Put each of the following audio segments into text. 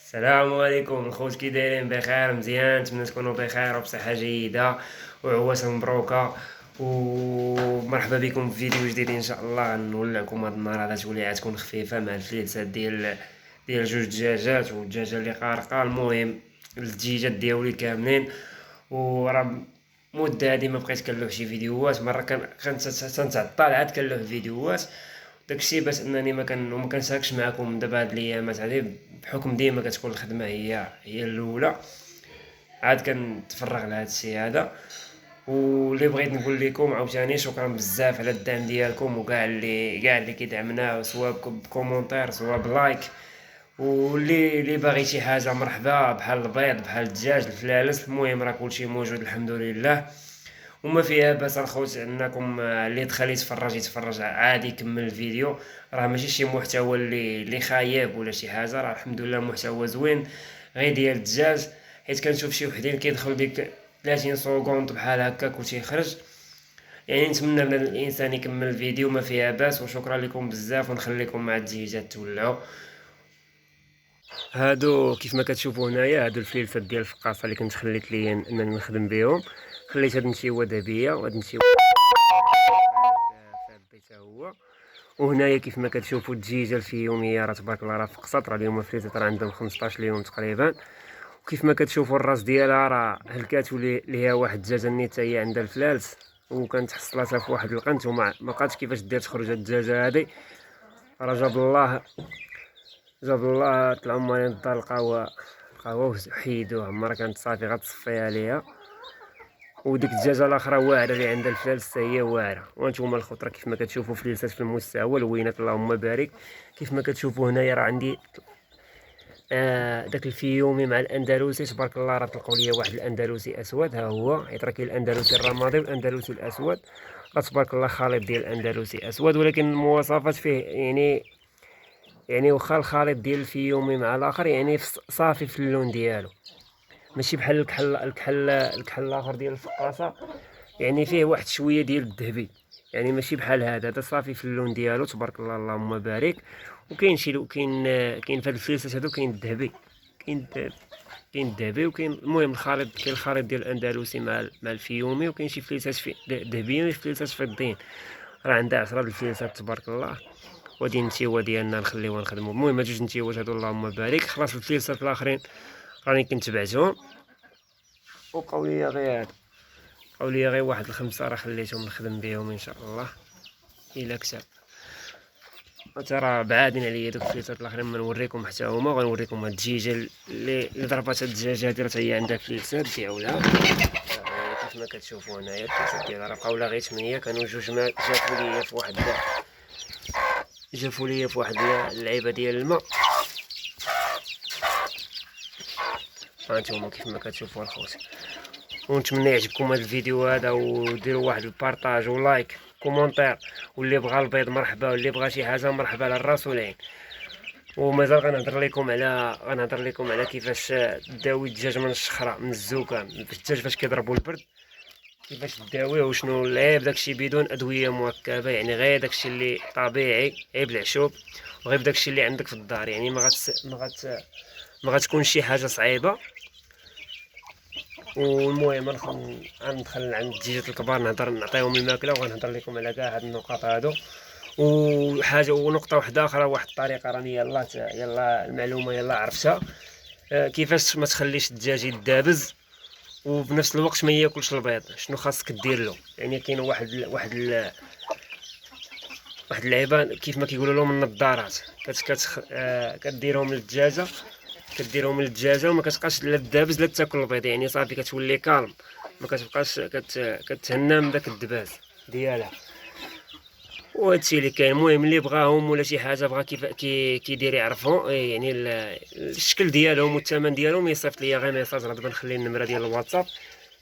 السلام عليكم الخوت، كي دايرين؟ بخير؟ مزيان؟ نتمنى تكونوا بخير وبصحه جيده وعواسه مبروكه. ومرحبا بكم في فيديو جديد ان شاء الله. غنولعكم هاد النهار هذا توليعه تكون خفيفه مع الفليسات ديال جوج دجاجات والدجاجه اللي قارقه. المهم الدجيجات ديالي كاملين. وراه مده هادي ما بقيت كنلوح شي فيديوهات. مره كنت تنتعطل عاد كنلوح فيديوهات. داكشي باش انني ما كنشاركش معكم دابا هاد الايامات هادي، بحكم ديما كتكون الخدمه هي الاولى. عاد كنتفرغ لهاد الشيء هذا. واللي بغيت نقول لكم عاوتاني شكرا بزاف على الدعم ديالكم، وكاع اللي كيدعمنا، سواء بكومونتير سواء بلايك. واللي باغي شي حاجه مرحبا، بحال البيض بحال الدجاج الفلالس، المهم راه كلشي موجود الحمد لله. وما فيها باس الخوت انكم اللي دخل يتفرج عادي يكمل الفيديو. راه ماشي شي محتوى اللي خايب ولا شي حاجه، راه الحمد لله محتوى زوين غير ديال الدجاج. حيت كنشوف شي وحدين كيدخل ديك 30 سكوند بحال هكاك وتيخرج. يعني نتمنى ان الانسان يكمل الفيديو، ما فيها باس. وشكرا لكم بزاف، ونخليكم مع الدجاجات تولعوا. هادو كيف ما كتشوفوا هنايا، هادو الفليفلات ديال الفقاصه اللي كنت خليت لي انني نخدم بهم. خليت هاد النشيوه دابيه وهاد النشيوه حتى هو. وهنايا كيف ما كتشوفوا الدجيجه الفيوميه راه تبارك الله راه فقصت. راه اليوم الفليتات راه عندهم 15 يوم تقريبا. وكيف ما كتشوفوا الراس ديالها راه هلكات، اللي هي واحد الدجاجه نيت هي عندها الفلالس، وكانت حصلاتها في واحد القنت وما بقاتش كيفاش دير تخرج هاد الدجاجه هادي. راه جاب الله طلعوا مالين الدار لقاوها وحيدوها. مرة كانت صافي غتصفيها ليها. وديك الدجاجه الاخرى واعره اللي عندها الفلالس حتى هي واعره. وانتم الخطره كيف ما كتشوفوا فليسات في المستوى الوينات اللهم بارك. كيف ما كتشوفوا هنايا راه عندي داك الفيومي مع الاندلسي تبارك الله. راه طلقوا لي واحد الاندلسي اسود، ها هو حيت راه كاين الاندلسي الرمادي والاندلسي الاسود. راه تبارك الله خليط ديال الاندلسي اسود، ولكن المواصفات فيه يعني واخا الخليط ديال الفيومي مع الاخر يعني صافي في اللون ديالو. ماشي بحال الكحل الاخر ديال الفقاصه، يعني فيه واحد شويه ديال الذهبي. يعني ماشي بحال هذا صافي في اللون ديالو تبارك الله اللهم بارك. وكاين شي كاين في هاد الفليسات هادو كاين الذهبي، كاين كاين الذهبي، وكاين المهم الخليط. كاين الخليط ديال الاندلسي مع الفيومي. وكاين شي فليسات في ذهبيين وشي فليسات فضيين. راه عندها 10 الفليسات تبارك الله. ودي النتيوه ديالنا نخليوها نخدمو. المهم هاد جوج نتيوات هادو اللهم بارك. خلاص الفليسات الاخرين راني كنت بعتهم. وبقاو ليا غير هادو، بقاو ليا غير واحد الخمسه راه خليتهم نخدم بهم ان شاء الله الا كتب. ترى بعادين عليا دوك الفليسات الاخرين ما نوريكم حتى هما. وغنوريكم هاد الدجيجه اللي ضربات هاد الدجاجه هادي، راه هي عندها فليسات ديالها. كيف ما كتشوفوا هنايا الفليسات ديالها راه بقاو لها غير 8. كانوا جوج ما جافوا ليا في واحد اللعيبه ديال الماء. هانتوما كيف ما كتشوفوا الخوت. ونتمنى يعجبكم هذا الفيديو هذا، وديروا واحد البارطاج ولايك كومونتير. واللي بغى البيض مرحبا، واللي بغى شي حاجه مرحبا على الراس والعين. ومازال غنهضر لكم على كيفاش تداوي الدجاج من الشخره من الزكام. الدجاج فاش كيضربوا البرد كيفاش تداويه، وشنو العيب. داكشي بدون ادويه مركبه، يعني غير داكشي اللي طبيعي، غير بالعشوب وغير بداكشي اللي عندك في الدار. يعني ما غتكون شي حاجه صعيبه. والمهم غندخل عند الدجاجات الكبار نعطيهم الماكله، وغنهضر لكم على كاع هاد النقاط هادو. وحاجه ونقطه واحده اخرى، واحد الطريقه راني يلا المعلومه يلا عرفتها. كيفاش ما تخليش الدجاج يدابز وبنفس الوقت ما ياكلش البيض. شنو خاصك دير له؟ يعني كاين واحد اللعيبه كيف ما كيقولوا لهم النظارات. كديرهم للدجاجه وما كتبقاش لا تدابز لا تاكل البيض. يعني صافي كتولي كالم، ما كتبقاش كتهنى من داك الدباز ديالها. وهادشي اللي كاين. المهم اللي بغاهم ولا شي حاجه بغا كيدير يعرفوا يعني الشكل ديالهم والثمن ديالهم، يصيفط ليا غير ميساج. راه دابا نخلي النمره ديال الواتساب،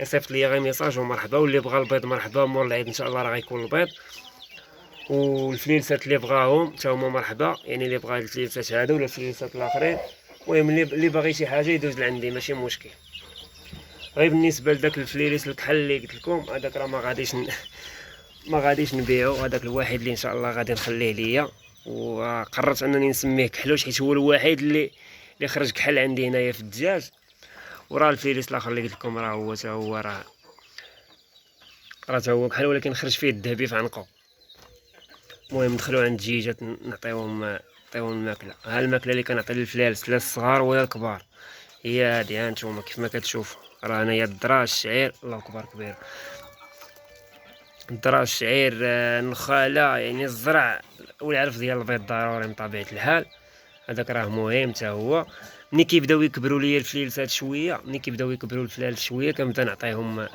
يصيفط ليا غير ميساج ومرحبا. واللي بغى البيض مرحبا، مور العيد ان شاء الله راه غيكون البيض. والفليسات اللي بغاهم حتى هما مرحبا، يعني اللي بغا الفليسات هادو ولا الفليسات الاخرين. المهم اللي باغي شي حاجه يدوز لعندي ماشي مشكل. غير بالنسبه لذاك الفليريس الكحل اللي قلت لكم هذاك راه ما غاديش نبيعو. هذاك الواحد اللي ان شاء الله غادي نخليه ليا. وقررت انني نسميه كحلوش حيت هو الوحيد اللي خرج كحل عندي هنايا في الدجاج. وراه الفيليس الاخر اللي قلت لكم راه هو تا هو راه تا هو كحل، ولكن خرج فيه الذهبي في عنقه. المهم ندخلو عند الدجيجات نعطيوهم الماكله. ها الماكله اللي كنعطي للفلالس، لا الصغار ولا الكبار، هي هادي. ها نتوما كيف ما كتشوفوا راه هنايا الذره، الشعير، الله اكبر كبير، الذره، الشعير، النخاله، يعني الزرع والعرف ديال البيض ضروري من طبيعه الحال. هذاك راه مهم حتى هو. ملي كيبداو يكبروا ليا الفليلسات شويه، ملي كيبداو يكبروا الفلال شويه كنبدا نعطيهم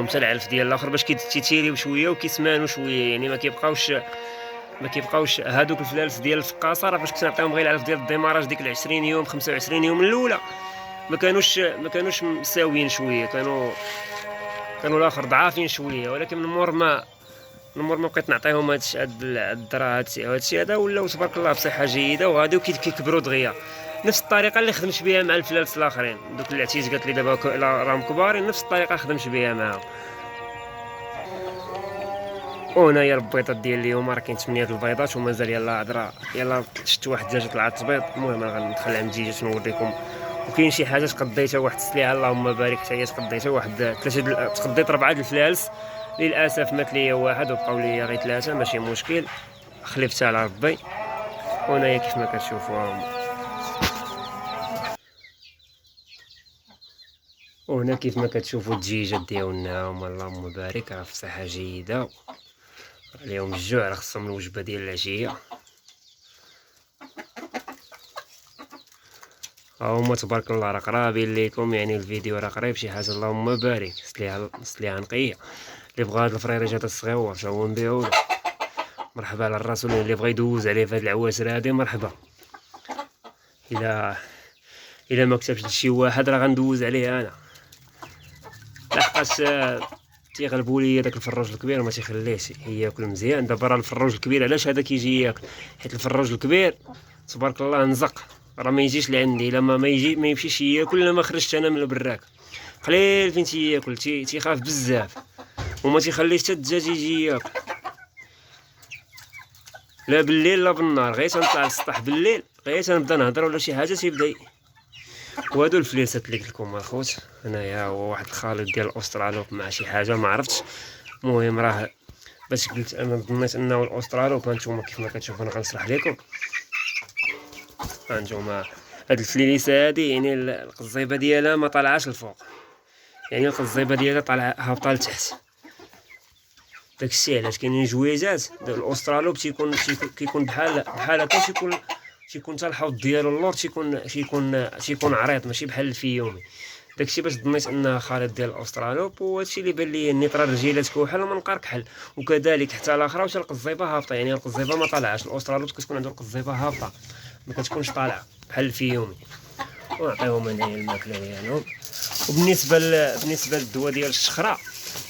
حتى العلف ديال الاخر باش كيتيريو شويه وكيسمانوا شويه، يعني ما كيبقاوش هادوك الفلالس ديال الفقاصه. راه فاش كنت نعطيهم غير العلف ديال الديماراج ديك 20 يوم 25 يوم الاولى ما كانوش مساويين شويه، كانوا الاخر ضعافين شويه. ولكن من مور ما بقيت نعطيهم هاد الدرا هادشي هذا، ولاو تبارك الله بصحه جيده وغاديو كيكبروا دغيا. نفس الطريقه اللي خدمت بها مع الفلالس الاخرين دوك اللي عتيت قالت لي دابا راهم كبارين، نفس الطريقه خدمت بها معاهم. وهنايا البيضات ديال اليوم راه كاين 8 البيضات ومازال يلاه هضره. يلاه شفت واحد الدجاجه طلعت تبيض. المهم انا غندخل عند الدجاجات نوريكم. وكاين شي حاجه تقضيتها واحد السليعه اللهم بارك، حتى هي تقضيتها واحد 3 تقضيت 4 د الفلالس. للاسف مات ليا واحد وبقاو ليا غير 3، ماشي مشكل، خلفتها على ربي. وهنايا كيف ما كتشوفوا وهنا كيف ما كتشوفوا الدجيجات ديالنا هما اللهم بارك راه في صحه جيده. اليوم الجوع راه خصهم الوجبه ديال العشيه. هما تبارك الله راه قرابين ليكم، يعني الفيديو راه قريب شي حاجه اللهم بارك. سليعه نقيه. اللي بغا هاد الفريريجات الصغيور تا هو نبيعو له. مرحبا على الرسول اللي بغا يدوز عليه في هاد العواشر هادي، مرحبا. الا ما كتبش لشي واحد راه غندوز عليه انا، لحقاش تيغلبوا لي داك الفروج الكبير وما تيخليهش ياكل مزيان. دابا راه الفروج الكبير علاش هذا كيجي ياكل؟ حيت الفروج الكبير تبارك الله نزق، راه ما يجيش لعندي. لما ما يمشيش ياكل الا ما خرجت انا من البراك. قليل فين تياكل، تيخاف بزاف وما تيخليش حتى الدجاج يجي ياكل، لا بالليل لا بالنهار. غير تنطلع للسطح بالليل، غير تنبدا نهضر ولا شي حاجه تيبدا. وهادو الفليسات اللي قلت لكم الخوت. هنايا هو واحد الخليط ديال الاسترالوب مع شي حاجه ما عرفتش. المهم راه باش قلت انا ظنيت انه الاسترالوب. هانتوما كيف ما كتشوفوا انا غنشرح لكم. هانتوما هاد الفليسه هادي يعني القزيبه ديالها ما طالعاش لفوق، يعني القزيبه ديالها طالعه هابطه لتحت. داكشي علاش كاينين جويجات الاسترالوب كيكون بحال هكا، تيكون حتى الحوض ديالو اللور تيكون عريض ماشي بحال الفيومي. داكشي باش ظنيت انها خليط ديال الاسترالوب، وهادشي اللي بان لي النطره رجيلات كحل ومنقار كحل. وكذلك حتى الاخرى وحتى القزيبه هابطه، يعني القزيبه ما طالعاش. الاسترالوب كتكون عنده القزيبه هابطه ما كتكونش طالعه بحال الفيومي. ونعطيهم هنايا الماكله ديالهم. وبالنسبه للدواء ديال الشخره،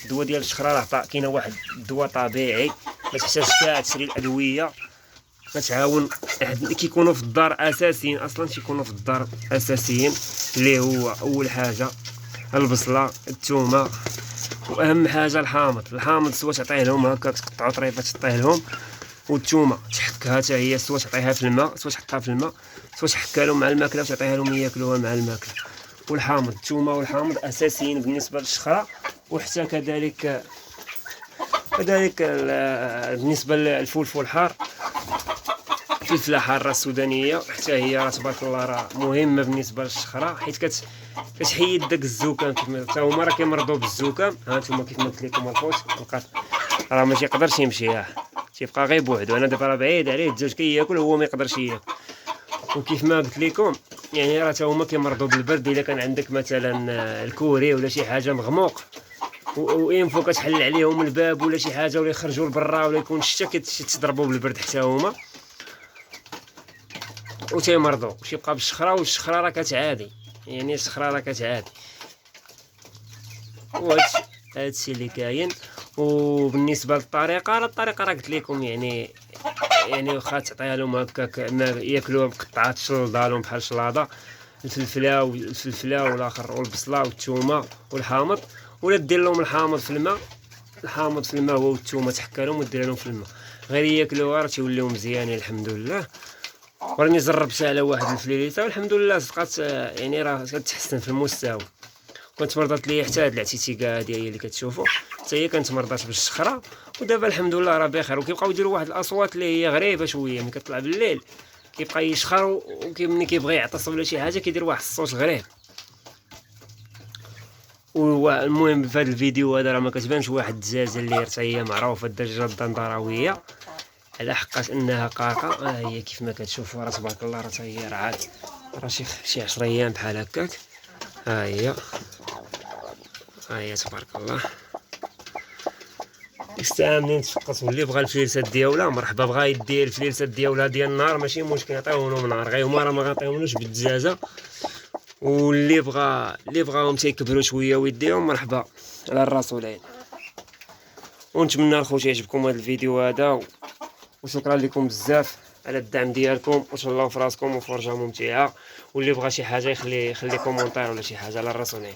الدواء ديال الشخره راه كاينه واحد الدواء طبيعي ما تحتاجش كاع تشري الادويه، كتعاون. كيكونوا في الدار اساسيين، اصلا تيكونوا في الدار اساسيين، اللي هو اول حاجه البصله، الثومه، واهم حاجه الحامض سوا تعطيه لهم هكا تقطعوا طريفات تعطيه لهم. والثومه تحكها حتى هي، سوا تعطيها في الماء سوا تحطها في الماء سوا تحكها لهم مع الماكله وتعطيها لهم ياكلوها مع الماكله. والحامض، الثومه والحامض اساسيين بالنسبه للشخره. وحتى كذلك بالنسبه للفلفل الحار، الفلفله حاره السودانيه حتى هي راه تبارك الله راه مهمه بالنسبه للشخره، حيت كتحيد داك الزكام. حتى هما راه كيمرضوا بالزكام. ها نتوما كيف ما قلت لكم الخوت راه ما تيقدرش يمشي، تيبقى غير بوحدو. انا دابا راه بعيد عليه، الدجاج كياكل هو ما يقدرش ياكل. وكيف ما قلت لكم يعني راه حتى هما كيمرضوا بالبرد. الا كان عندك مثلا الكوري ولا شي حاجه مغموق وانفو كتحل عليهم الباب ولا شي حاجه ولا يخرجوا لبرا ولا يكون الشتا كيتضربوا بالبرد حتى هما وتيمرضوا. يبقى بالشخره، والشخره راه كتعادي، يعني الشخره راه كتعادي. هادشي اللي كاين. وبالنسبه للطريقه، الطريقه راه قلت لكم، يعني واخا تعطيها لهم هكاك ياكلوها بقطعات شلضه لهم بحال شلاضه، الفلفله والاخر والبصله والثومه والحامض، ولا دير لهم الحامض في الماء والثومه تحكى لهم ودير لهم في الماء غير ياكلوها راه تيوليو مزيانين الحمد لله. وراني جربتها على واحد الفليليته والحمد لله صدقات، يعني راه كتحسن في المستوى. كنت مرضات ليا حتى هاد العتيتيكا ديالي اللي كتشوفوا، حتى هي كانت مرضات بالشخره، ودابا الحمد لله راه بخير. وكيبقاو يديروا واحد الاصوات اللي هي غريبه شويه ملي كطلع بالليل، كيبقى يشخر، وملي كيبغي يعطس ولا شي حاجه كيدير واحد الصوت غريب. والمهم في هذا الفيديو هذا راه ما كتبانش واحد الدجاجه اللي حتى هي معروفه، الدجاجه الدندراويه، على حقاش انها قاقه. هي كيف ما كتشوفوا راه تبارك الله، راه هي رعات، راه شي 10 ايام بحال هكاك. ها هي تبارك الله. الساعه منين تفقس، واللي بغى الفليسات ديالها مرحبا، بغا يدير الفليسات ديالها ديال النهار ماشي مشكل، نعطيوهم من النهار، غير هما راه ما غنعطيوهمش بالدجاجه. واللي بغاهم تيكبروا شويه ويديهم مرحبا على الرسولين. ونتمنى الخوت يعجبكم هذا الفيديو هذا، وشكرا لكم بزاف على الدعم ديالكم، وتهلاو في راسكم وفرجه ممتعه. واللي بغى شي حاجه يخلي كومونتير ولا شي حاجه على الرسولين.